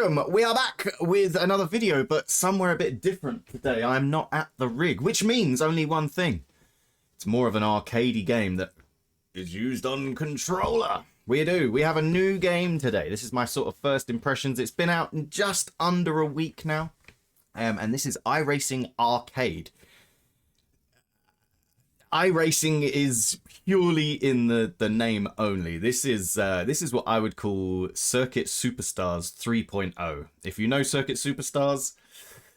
welcome. We are back with another video, but somewhere a bit different today. I'm not at the rig, which means only one thing. It's more of an arcadey game that is used on controller. We have a new game today. This is my sort of first impressions. It's been out in just under a week now. And this is iRacing Arcade. iRacing is purely in the name only. This is what I would call Circuit Superstars 3.0. If you know Circuit Superstars,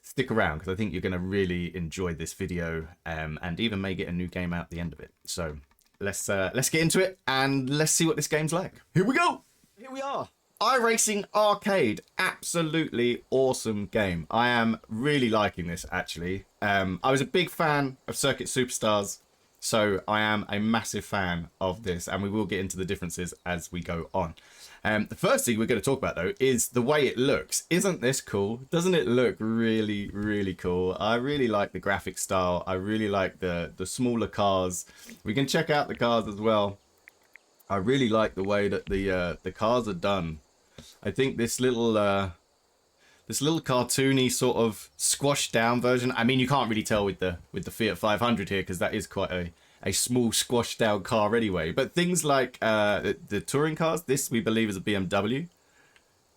stick around because I think you're going to really enjoy this video, and even may get a new game out at the end of it. So let's get into it and let's see what this game's like. Here we go. Here we are. iRacing Arcade, absolutely awesome game. I am really liking this actually. I was a big fan of Circuit Superstars. So I am a massive fan of this, and we will get into the differences as we go on. The first thing we're going to talk about, though, is the way it looks. Isn't this cool? Doesn't it look really, really cool? I really like the graphic style. I really like the smaller cars. We can check out the cars as well. I really like the way that the cars are done. I think this little cartoony sort of squashed down version. I mean, you can't really tell with the Fiat 500 here because that is quite a small squashed down car anyway. But things like the touring cars, this we believe is a BMW.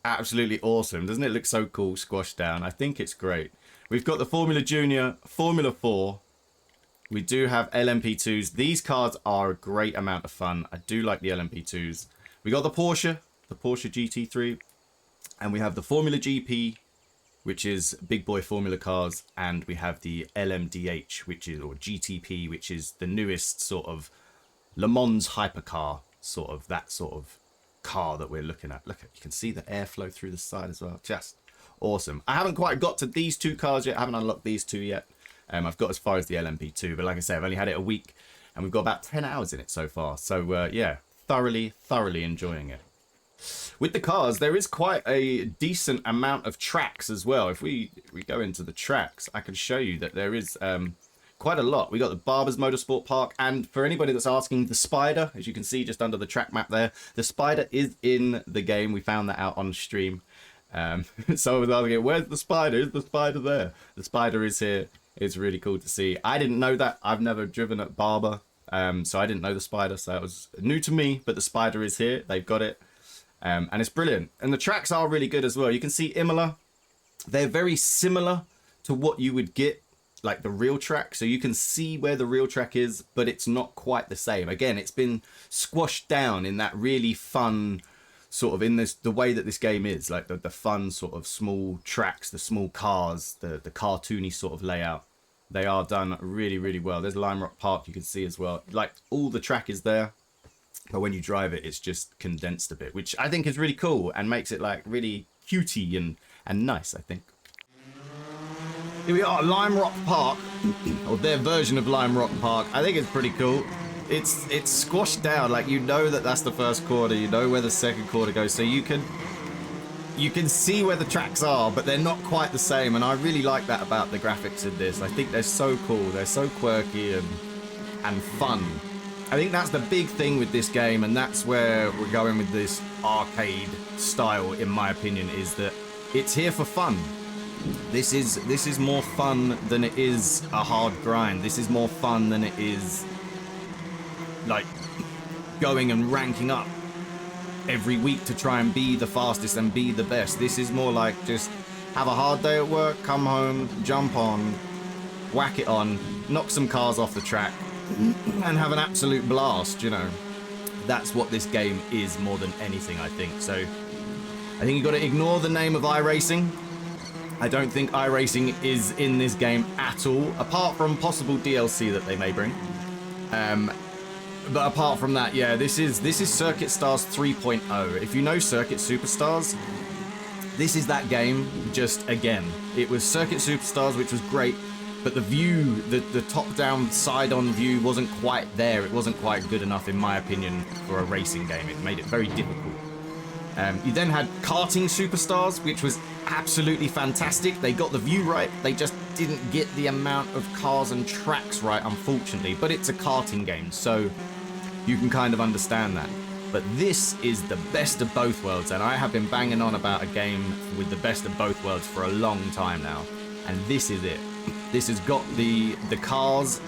Absolutely awesome. Doesn't it look so cool squashed down? I think it's great. We've got the Formula Junior, Formula 4. We do have LMP2s. These cars are a great amount of fun. I do like the LMP2s. We got the Porsche GT3. And we have the Formula GP, which is big boy formula cars, and we have the LMDH, which is, or GTP, which is the newest sort of Le Mans hypercar, sort of that sort of car that we're looking at. Look, you can see the airflow through the side as well. Just awesome. I haven't quite got to these two cars yet. I haven't unlocked these two yet. I've got as far as the LMP2, but like I said, I've only had it a week, and we've got about 10 hours in it so far. So yeah, thoroughly enjoying it. With the cars, there is quite a decent amount of tracks as well. If we go into the tracks, I can show you that there is quite a lot. We got the Barbers Motorsport Park, and for anybody that's asking, the Spider, as you can see just under the track map there, the Spider is in the game. We found that out on stream. So I was asking, where's the Spider? Is the Spider there? The Spider is here. It's really cool to see. I didn't know that. I've never driven at Barber, so I didn't know the Spider, so that was new to me, but the Spider is here. They've got it. And it's brilliant, and the tracks are really good as well. You can see Imola, they're very similar to what you would get like the real track, so you can see where the real track is, but it's not quite the same. Again, it's been squashed down in that really fun sort of, in the way that this game is, like the fun sort of small tracks, the small cars, the cartoony sort of layout. They are done really well. There's Lime Rock Park, you can see as well, like all the track is there. But when you drive it, it's just condensed a bit, which I think is really cool and makes it like really cutie and nice, I think. Here we are, Lime Rock Park, or their version of Lime Rock Park. I think it's pretty cool. It's squashed down, like you know that that's the first quarter, you know where the second quarter goes, so you can see where the tracks are, but they're not quite the same, and I really like that about the graphics in this. I think they're so cool, they're so quirky and fun. I think that's the big thing with this game, and that's where we're going with this arcade style, in my opinion, is that it's here for fun. This is more fun than it is a hard grind. This is more fun than it is like going and ranking up every week to try and be the fastest and be the best. This is more like just have a hard day at work, come home, jump on, whack it on, knock some cars off the track, and have an absolute blast, you know. That's what this game is more than anything, I think. So I think you've got to ignore the name of iRacing. I don't think iRacing is in this game at all, apart from possible DLC that they may bring. But apart from that, yeah, this is Circuit Stars 3.0. If you know Circuit Superstars, this is that game, just again. It was Circuit Superstars, which was great, but the view, the top-down, side-on view wasn't quite there. It wasn't quite good enough, in my opinion, for a racing game. It made it very difficult. You then had Karting Superstars, which was absolutely fantastic. They got the view right. They just didn't get the amount of cars and tracks right, unfortunately. But it's a karting game, so you can kind of understand that. But this is the best of both worlds, and I have been banging on about a game with the best of both worlds for a long time now, and this is it. This has got the cars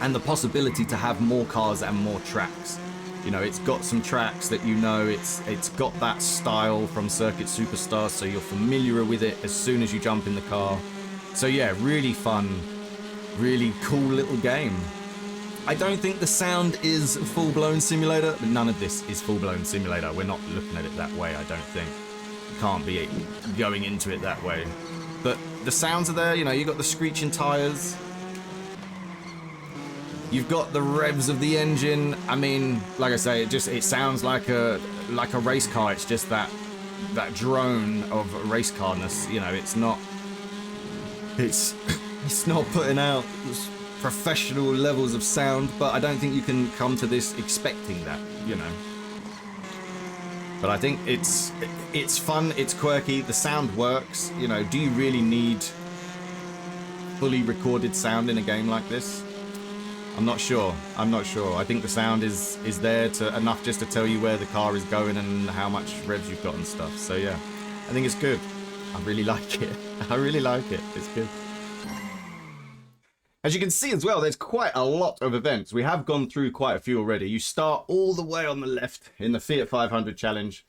and the possibility to have more cars and more tracks. You know, it's got some tracks that you know, it's got that style from Circuit Superstars, so you're familiar with it as soon as you jump in the car. So yeah, really fun, really cool little game. I don't think the sound is full-blown simulator, but none of this is full-blown simulator. We're not looking at it that way, I don't think. You can't be going into it that way. But the sounds are there, you know, you've got the screeching tires. You've got the revs of the engine. I mean, like I say, it sounds like a race car. It's just that drone of race carness. You know, it's not putting out professional levels of sound, but I don't think you can come to this expecting that, you know. But I think it's fun, it's quirky, the sound works. You know, do you really need fully recorded sound in a game like this? I'm not sure. I think the sound is there enough just to tell you where the car is going and how much revs you've got and stuff. So yeah, I think it's good. I really like it. I really like it. It's good. As you can see as well, there's quite a lot of events. We have gone through quite a few already. You start all the way on the left in the Fiat 500 Challenge.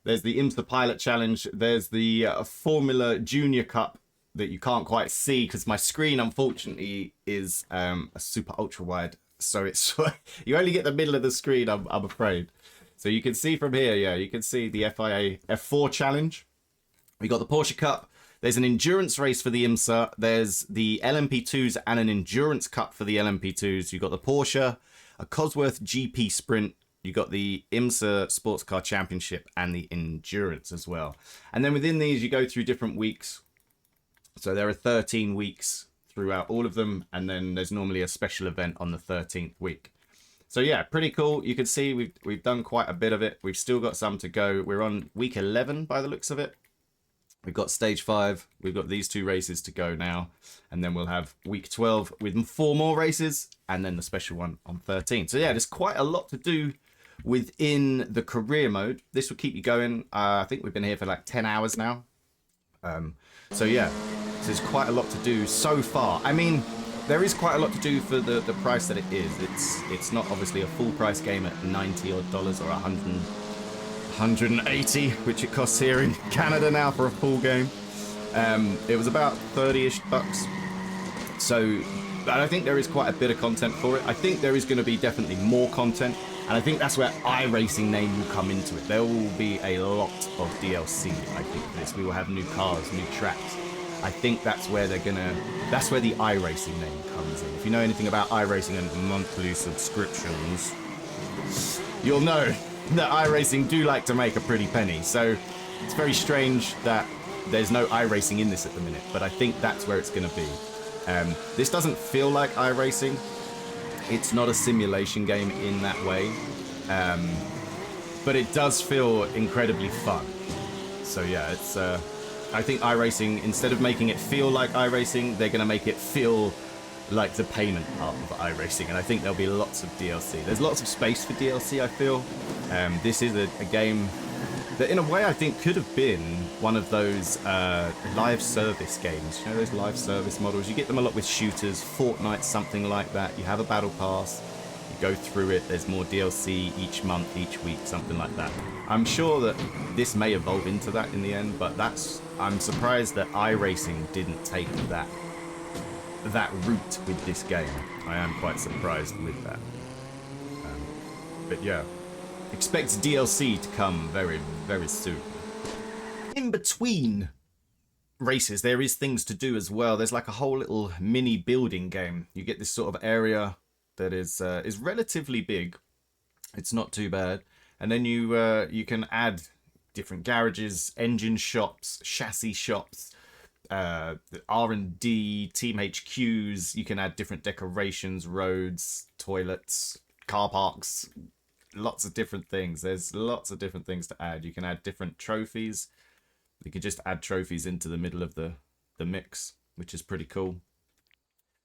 There's the IMSA Pilot Challenge. There's the Formula Junior Cup that you can't quite see because my screen, unfortunately, is a super ultra wide. So it's you only get the middle of the screen, I'm afraid. So you can see from here, yeah, you can see the FIA F4 Challenge. We got the Porsche Cup. There's an endurance race for the IMSA. There's the LMP2s and an endurance cup for the LMP2s. You've got the Porsche, a Cosworth GP Sprint. You've got the IMSA Sports Car Championship and the endurance as well. And then within these, you go through different weeks. So there are 13 weeks throughout all of them. And then there's normally a special event on the 13th week. So yeah, pretty cool. You can see we've done quite a bit of it. We've still got some to go. We're on week 11 by the looks of it. We've got stage 5. We've got these 2 races to go now. And then we'll have week 12 with 4 more races. And then the special one on 13. So yeah, there's quite a lot to do within the career mode. This will keep you going. I think we've been here for like 10 hours now. So yeah, there's quite a lot to do so far. I mean, there is quite a lot to do for the price that it is. It's not obviously a full price game at $90 odd or 180, which it costs here in Canada now for a full game. It was about 30-ish bucks. So I think there is quite a bit of content for it. I think there is going to be definitely more content, and I think that's where iRacing name will come into it. There will be a lot of DLC, I think, for this. We will have new cars, new tracks. I think that's where the iRacing name comes in. If you know anything about iRacing and monthly subscriptions, you'll know that iRacing do like to make a pretty penny. So it's very strange that there's no iRacing in this at the minute, but I think that's where it's going to be. This doesn't feel like iRacing. It's not a simulation game in that way, but it does feel incredibly fun. So yeah, it's I think iRacing, instead of making it feel like iRacing, they're going to make it feel like the payment part of iRacing, and I think there'll be lots of DLC. There's lots of space for DLC, I feel. This is a game that in a way I think could have been one of those live service games. You know, those live service models? You get them a lot with shooters, Fortnite, something like that. You have a battle pass, you go through it, there's more DLC each month, each week, something like that. I'm sure that this may evolve into that in the end, but I'm surprised that iRacing didn't take that route with this game. I am quite surprised with that. But yeah, expect DLC to come very, very soon. In between races, there is things to do as well. There's like a whole little mini building game. You get this sort of area that is relatively big. It's not too bad. And then you can add different garages, engine shops, chassis shops, R&D, team HQs. You can add different decorations, roads, toilets, car parks, lots of different things. There's lots of different things to add. You can add different trophies. You can just add trophies into the middle of the mix, which is pretty cool.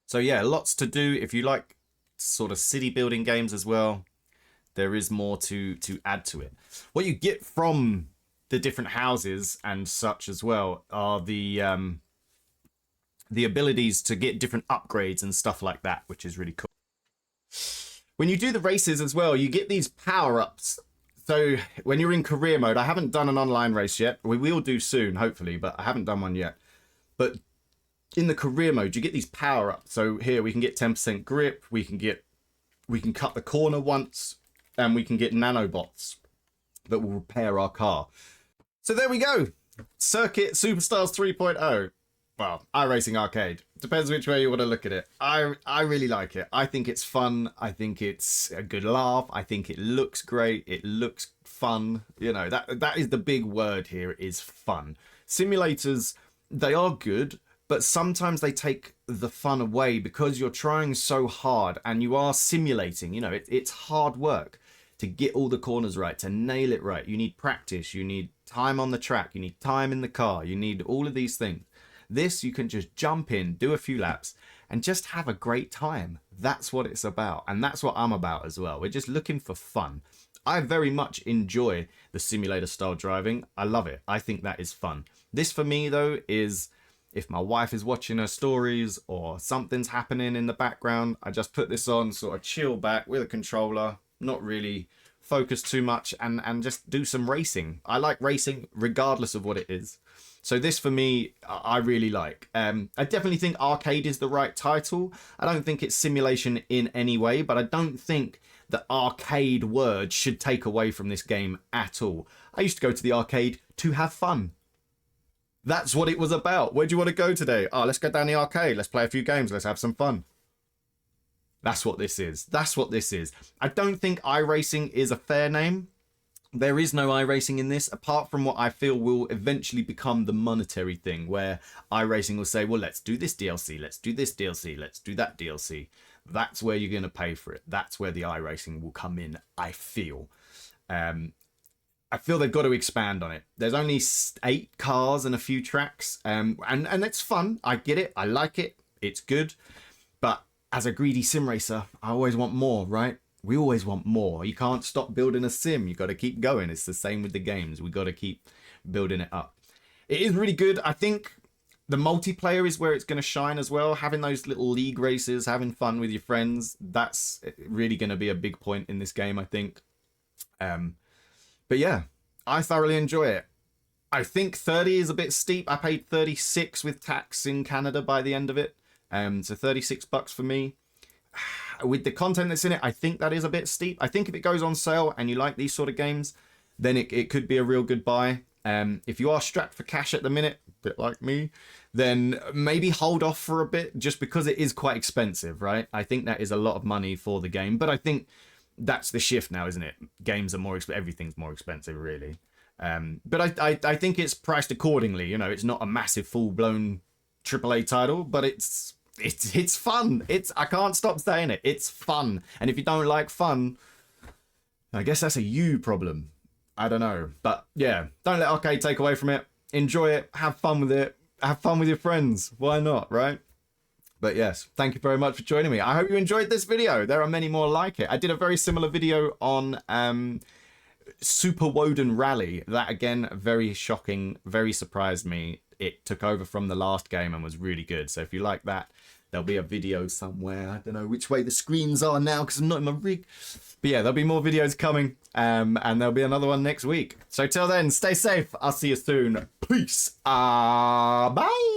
So yeah, lots to do. If you like sort of city building games as well, There is more to add to it. What you get from the different houses and such as well are the abilities to get different upgrades and stuff like that, which is really cool. When you do the races as well, you get these power-ups. So when you're in career mode, I haven't done an online race yet. We will do soon, hopefully, but I haven't done one yet. But in the career mode, you get these power-ups. So here we can get 10% grip, we can cut the corner once, and we can get nanobots that will repair our car. So there we go. Circuit Superstars 3.0. Well, iRacing Arcade. Depends which way you want to look at it. I really like it. I think it's fun. I think it's a good laugh. I think it looks great. It looks fun. You know, that is the big word here, is fun. Simulators, they are good, but sometimes they take the fun away because you're trying so hard and you are simulating. You know, it's hard work to get all the corners right, to nail it right. You need practice. You need time on the track. You need time in the car. You need all of these things. This, you can just jump in, do a few laps, and just have a great time. That's what it's about, and that's what I'm about as well. We're just looking for fun. I very much enjoy the simulator-style driving. I love it. I think that is fun. This, for me, though, is if my wife is watching her stories or something's happening in the background, I just put this on, sort of chill back with a controller, not really focus too much, and just do some racing. I like racing regardless of what it is. So this, for me, I really like. I definitely think arcade is the right title. I don't think it's simulation in any way, but I don't think the arcade word should take away from this game at all. I used to go to the arcade to have fun. That's what it was about. Where do you want to go today? Oh, let's go down the arcade. Let's play a few games. Let's have some fun. That's what this is. That's what this is. I don't think iRacing is a fair name. There is no iRacing in this, apart from what I feel will eventually become the monetary thing, where iRacing will say, well, let's do this DLC, let's do this DLC, let's do that DLC. That's where you're going to pay for it. That's where the iRacing will come in, I feel. I feel they've got to expand on it. There's only 8 cars and a few tracks, and it's fun. I get it. I like it. It's good. But as a greedy sim racer, I always want more, right? We always want more. You can't stop building a sim. You got to keep going. It's the same with the games. We got to keep building it up. It is really good. I think the multiplayer is where it's going to shine as well. Having those little league races, having fun with your friends, that's really going to be a big point in this game, I think. But yeah, I thoroughly enjoy it. I think 30 is a bit steep. I paid 36 with tax in Canada by the end of it. So 36 bucks for me. With the content that's in it, I think that is a bit steep. I think if it goes on sale and you like these sort of games, then it could be a real good buy. If you are strapped for cash at the minute, a bit like me, then maybe hold off for a bit, just because it is quite expensive, right? I think that is a lot of money for the game, but I think that's the shift now, isn't it? Games are more expensive. Everything's more expensive, really. But I think it's priced accordingly. You know, it's not a massive full-blown AAA title, but it's fun. I can't stop saying it. It's fun. And if you don't like fun, I guess that's a you problem. I don't know. But yeah, don't let arcade take away from it. Enjoy it. Have fun with it. Have fun with your friends. Why not, right? But yes, thank you very much for joining me. I hope you enjoyed this video. There are many more like it. I did a very similar video on Super Woden Rally. That, again, very shocking. Very surprised me. It took over from the last game and was really good. So if you like that, there'll be a video somewhere. I don't know which way the screens are now because I'm not in my rig. But yeah, there'll be more videos coming. And there'll be another one next week. So till then, stay safe. I'll see you soon. Peace. Bye.